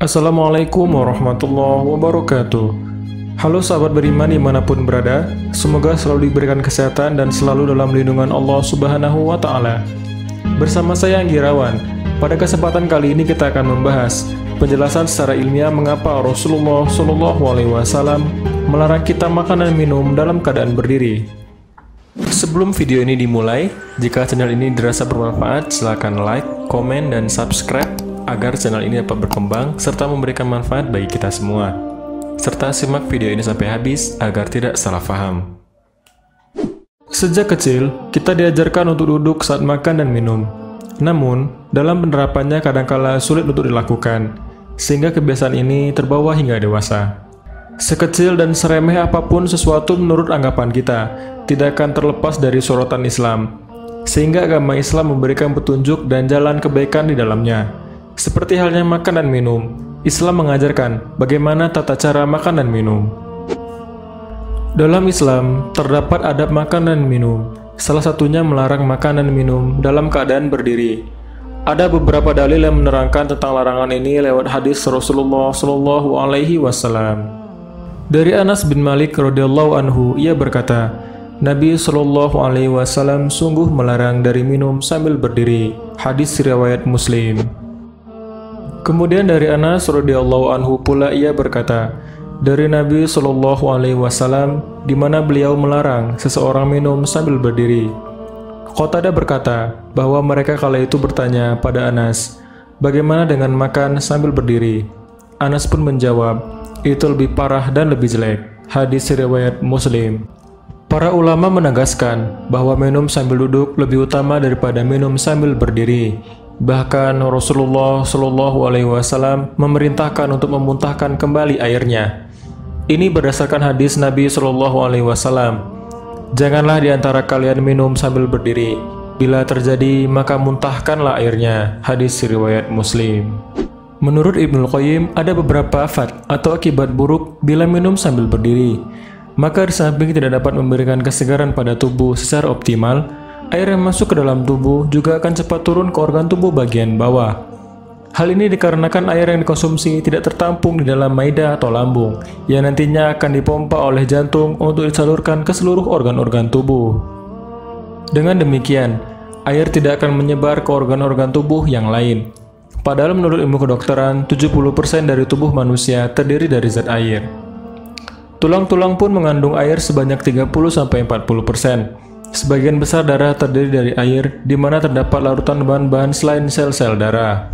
Assalamualaikum warahmatullahi wabarakatuh. Halo sahabat beriman dimanapun berada, semoga selalu diberikan kesehatan dan selalu dalam lindungan Allah Subhanahu wa Ta'ala. Bersama saya Anggirawan, pada kesempatan kali ini kita akan membahas penjelasan secara ilmiah mengapa Rasulullah SAW melarang kita makan dan minum dalam keadaan berdiri. Sebelum video ini dimulai, jika channel ini dirasa bermanfaat, silakan like, komen, dan subscribe agar channel ini dapat berkembang serta memberikan manfaat bagi kita semua. Serta simak video ini sampai habis agar tidak salah paham. Sejak kecil, kita diajarkan untuk duduk saat makan dan minum. Namun, dalam penerapannya kadangkala sulit untuk dilakukan, sehingga kebiasaan ini terbawa hingga dewasa. Sekecil dan seremeh apapun sesuatu menurut anggapan kita, tidak akan terlepas dari sorotan Islam, sehingga agama Islam memberikan petunjuk dan jalan kebaikan di dalamnya. Seperti halnya makan dan minum, Islam mengajarkan bagaimana tata cara makan dan minum. Dalam Islam, terdapat adab makan dan minum, salah satunya melarang makan dan minum dalam keadaan berdiri. Ada beberapa dalil yang menerangkan tentang larangan ini lewat hadis Rasulullah SAW. Dari Anas bin Malik radhiyallahu anhu, ia berkata, Nabi SAW sungguh melarang dari minum sambil berdiri. Hadis riwayat Muslim. Kemudian dari Anas radhiyallahu anhu pula ia berkata, dari Nabi SAW, di mana beliau melarang seseorang minum sambil berdiri. Qatadah berkata bahwa mereka kala itu bertanya pada Anas, bagaimana dengan makan sambil berdiri? Anas pun menjawab, itu lebih parah dan lebih jelek. Hadis riwayat Muslim. Para ulama menegaskan bahwa minum sambil duduk lebih utama daripada minum sambil berdiri. Bahkan Rasulullah SAW memerintahkan untuk memuntahkan kembali airnya. Ini berdasarkan hadis Nabi SAW. Janganlah di antara kalian minum sambil berdiri. Bila terjadi maka muntahkanlah airnya. Hadis riwayat Muslim. Menurut Ibnul Qayyim, ada beberapa afat atau akibat buruk bila minum sambil berdiri. Maka di samping tidak dapat memberikan kesegaran pada tubuh secara optimal, air yang masuk ke dalam tubuh juga akan cepat turun ke organ tubuh bagian bawah. Hal ini dikarenakan air yang dikonsumsi tidak tertampung di dalam maida atau lambung, yang nantinya akan dipompa oleh jantung untuk disalurkan ke seluruh organ-organ tubuh. Dengan demikian, air tidak akan menyebar ke organ-organ tubuh yang lain. Padahal menurut ilmu kedokteran, 70% dari tubuh manusia terdiri dari zat air. Tulang-tulang pun mengandung air sebanyak 30-40%. Sebagian besar darah terdiri dari air, di mana terdapat larutan bahan-bahan selain sel-sel darah.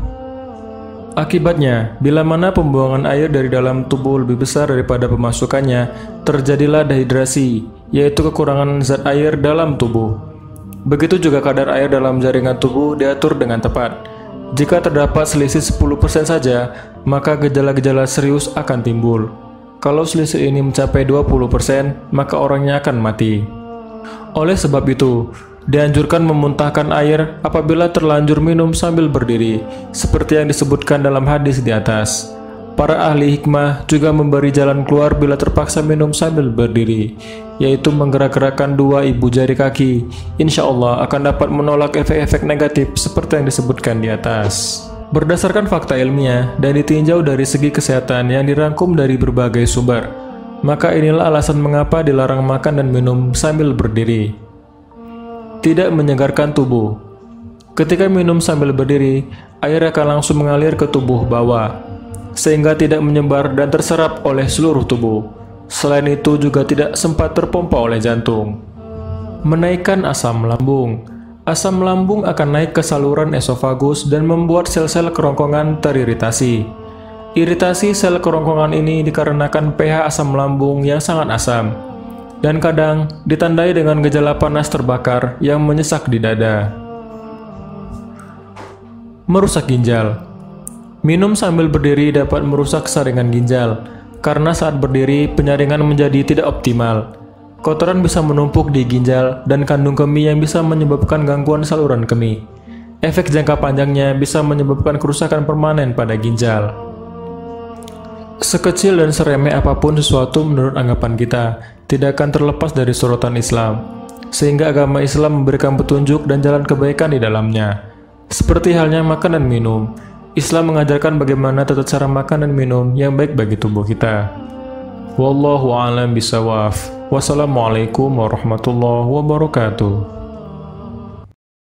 Akibatnya, bila mana pembuangan air dari dalam tubuh lebih besar daripada pemasukannya, terjadilah dehidrasi, yaitu kekurangan zat air dalam tubuh. Begitu juga kadar air dalam jaringan tubuh diatur dengan tepat. Jika terdapat selisih 10% saja, maka gejala-gejala serius akan timbul. Kalau selisih ini mencapai 20%, maka orangnya akan mati. Oleh sebab itu, dianjurkan memuntahkan air apabila terlanjur minum sambil berdiri, seperti yang disebutkan dalam hadis di atas. Para ahli hikmah juga memberi jalan keluar bila terpaksa minum sambil berdiri, yaitu menggerak-gerakkan dua ibu jari kaki. Insya Allah akan dapat menolak efek-efek negatif seperti yang disebutkan di atas. Berdasarkan fakta ilmiah dan ditinjau dari segi kesehatan yang dirangkum dari berbagai sumber, maka inilah alasan mengapa dilarang makan dan minum sambil berdiri. Tidak menyegarkan tubuh. Ketika minum sambil berdiri, air akan langsung mengalir ke tubuh bawah, sehingga tidak menyebar dan terserap oleh seluruh tubuh. Selain itu juga tidak sempat terpompa oleh jantung. Menaikkan asam lambung. Asam lambung akan naik ke saluran esofagus dan membuat sel-sel kerongkongan teriritasi. Iritasi sel kerongkongan ini dikarenakan pH asam lambung yang sangat asam, dan kadang ditandai dengan gejala panas terbakar yang menyesak di dada. Merusak ginjal. Minum sambil berdiri dapat merusak saringan ginjal, karena saat berdiri penyaringan menjadi tidak optimal. Kotoran bisa menumpuk di ginjal dan kandung kemih yang bisa menyebabkan gangguan saluran kemih. Efek jangka panjangnya bisa menyebabkan kerusakan permanen pada ginjal. Sekecil dan seremeh apapun sesuatu menurut anggapan kita, tidak akan terlepas dari sorotan Islam, sehingga agama Islam memberikan petunjuk dan jalan kebaikan di dalamnya. Seperti halnya makan dan minum, Islam mengajarkan bagaimana tata cara makan dan minum yang baik bagi tubuh kita. Wallahu a'lam bishawab. Wassalamualaikum warahmatullahi wabarakatuh.